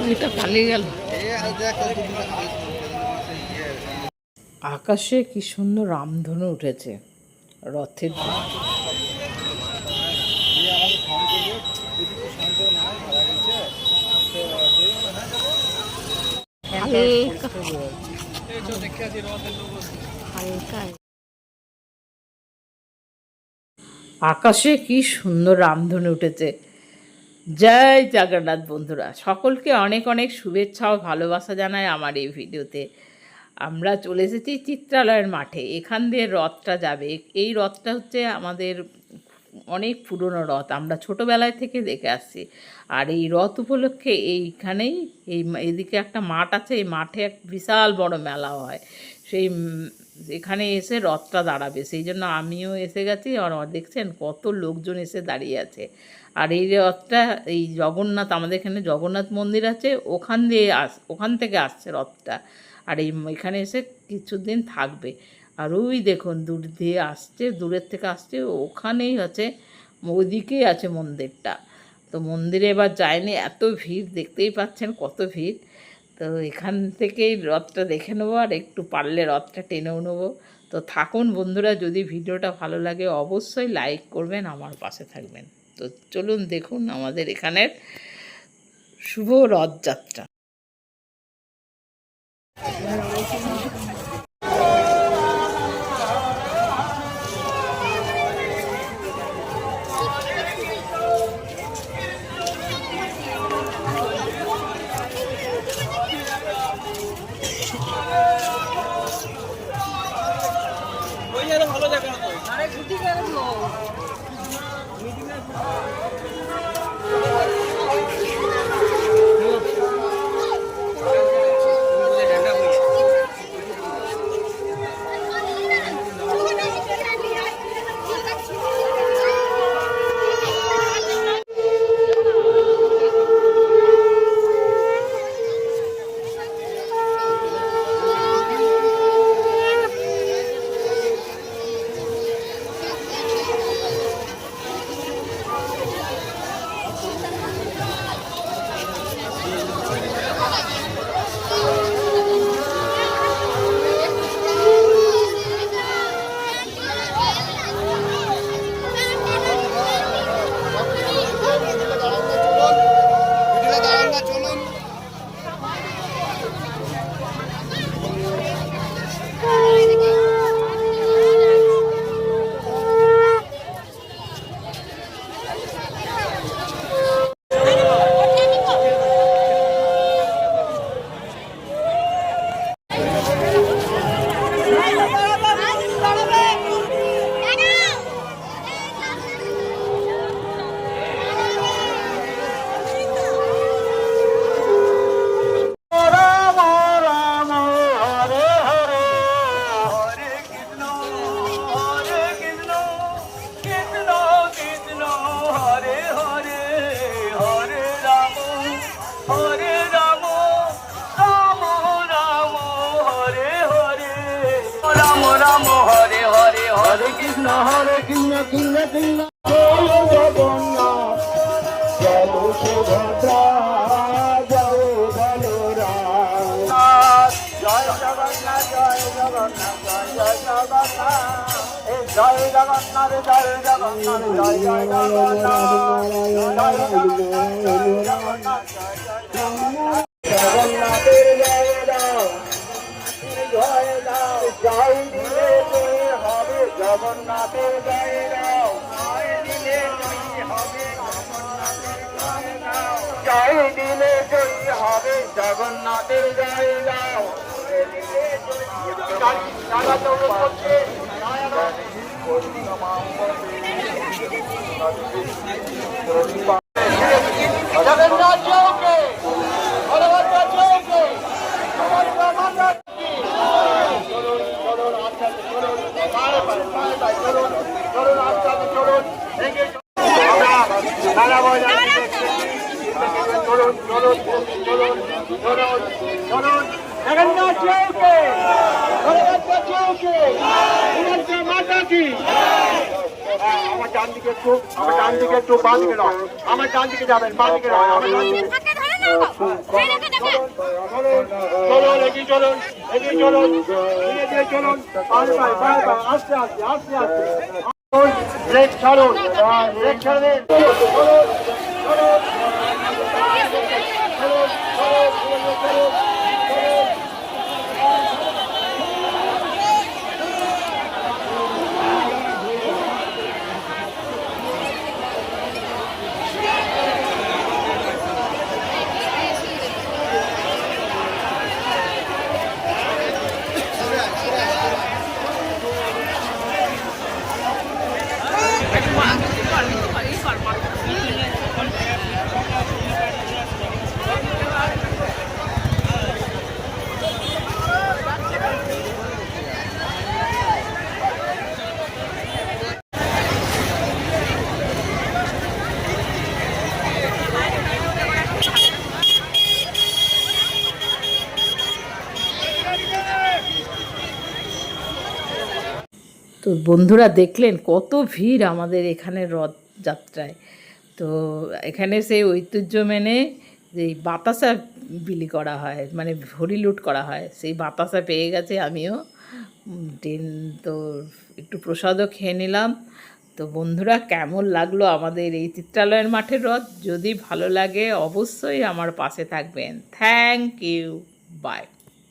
দুইটা পালিয়ে গেল। আকাশে কি সুন্দর রামধনু উঠেছে রথের। আকাশে কি সুন্দর রামধনু উঠেছে। জয় জগন্নাথ বন্ধুরা, সকলকে অনেক অনেক শুভেচ্ছা ও ভালোবাসা জানাই আমার এই ভিডিওতে। আমরা চলে এসেছি চিত্রালয়ের মাঠে। এখান দিয়ে রথটা যাবে। এই রথটা হচ্ছে আমাদের অনেক পুরনো রথ, আমরা ছোটোবেলায় থেকে দেখে আসছি। আর এই রথ উপলক্ষে এইখানেই এদিকে একটা মাঠ আছে, এই মাঠে এক বিশাল বড় মেলা হয়। সেই এখানে এসে রথটা দাঁড়াবে, সেই জন্য আমিও এসে গেছি। আর দেখছেন কত লোকজন এসে দাঁড়িয়ে আছে। আর এই রথটা এই জগন্নাথ, আমাদের এখানে জগন্নাথ মন্দির আছে, ওখান থেকে আসছে রথটা। আর এখানে এসে কিছুদিন থাকবে। আর ওই দেখুন দূর দিয়ে আসছে, দূরের থেকে আসছে, ওখানেই আছে, ওইদিকেই আছে মন্দিরটা। তো মন্দিরে এবার যায়নি, এত ভিড়, দেখতেই পাচ্ছেন কত ভিড়। তো এখান থেকেই রথটা দেখে নেবো, আর একটু পারলে রথটা টেনেও নেবো। তো থাকুন বন্ধুরা, যদি ভিডিওটা ভালো লাগে অবশ্যই লাইক করবেন, আমার পাশে থাকবেন। তো চলুন দেখুন আমাদের এখানের শুভ রথযাত্রা। ভালো জায়গা তো আরে ছুটি গেল মিটিং হরে কৃষ্ণ কৃষ্ণ কৃষ্ণ জয় জগন্নাথ জয় সুভদ্রা জয় বলরাম জয় জগন্নাথ জয় জগন্নাথ জয় জয় জগন্নাথ জয় জগন্নাথ জয় জগন্নাথ জয় জয় জগন্নাথ জগন্নাথের জয় দাও জয় দাও জয় দিলে হবে জগন্নাথের জয় দাও জয় দিলে জয় হবে জগন্নাথের জয় দাও জয় দিলে জয় হবে জগন্নাথের জয় দাও জগন্নাথ চৌকে আমার ডান দিকে একটু বাঁ দিকে নাও, আমার ডান দিকে যাবেন, বাঁ দিকে নাও, আমার ডান দিকে চলুন এগিয়ে চলুন এগিয়ে চলুন ধীরে ধীরে চলুন বাই বাই বাই বাই আস্তে আস্তে আস্তে আস্তে ব্রেক ছাড়ুন ব্রেক ছাড়বেন চলুন চলুন তো বন্ধুরা দেখলেন কত ভিড় আমাদের এখানে রথযাত্রায়। তো এখানে সেই ঐতিহ্য মেনে যেই বাতাসা বিলি করা হয়, মানে হরি লুট করা হয়, সেই বাতাসা পেয়ে গেছে আমিও। ট্রেন তো একটু প্রসাদও খেয়ে নিলাম। তো বন্ধুরা কেমন লাগলো আমাদের এই চিত্রালয়ের মাঠের রথ? যদি ভালো লাগে অবশ্যই আমার পাশে থাকবেন। Thank you, by.